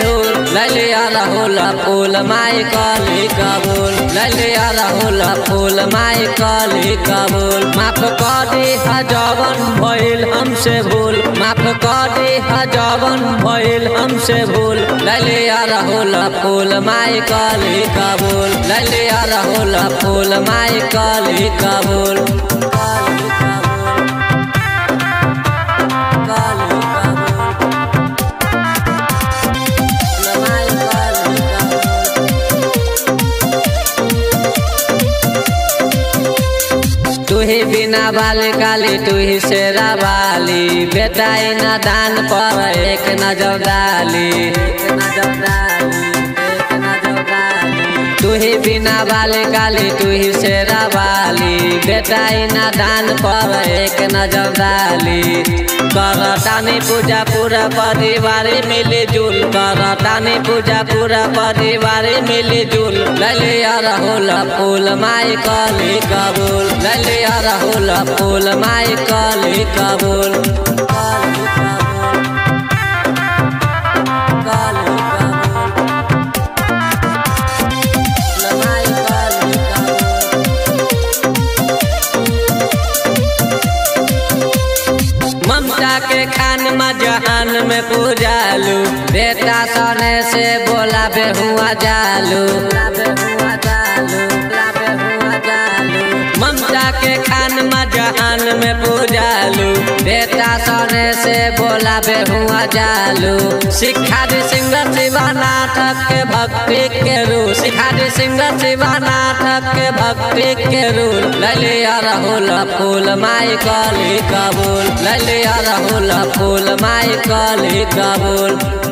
धूल ललिया राहुल फूल माई काली कबूल ललिया राहुल फूल माई काली कबूल माफ कर दी जवन भइल हमसे भूल माफ कर दी जवन भइल हमसे भूल ललिया राहुल फूल माई काली कबूल ललिया राहुल फूल माई काली कबूल तू ही बिना वाली काली तू ही शेरा वाली बेटा न दान पर एक नजर डाली तू ही बिना वाली काली तू ही शेरा वाली बेटा न दान पर एक नजर डाली करतानी पूजा पूरा परिवार मिली जुल करतानी पूजा पूरा परिवार मिली जुल ललिया राहुल फूल माई काली कबूल ललिया राहुल फूल माई काली कबूल ममता के खान जहान में पूजालू बेटा सोने से बोला बेहुआ जालू ममता के खान जहान में पूजालू बेटा सोने से बोला बेहुआ जालू सिखा दी सिंगर शिवानाथक के भक्ति के रूल सिखा दी सिंगर शिवानाथक के भक्ति के रूल ललिया राहुल फूल माई काली कबूल ललिया राहुल फूल माई काली कबूल।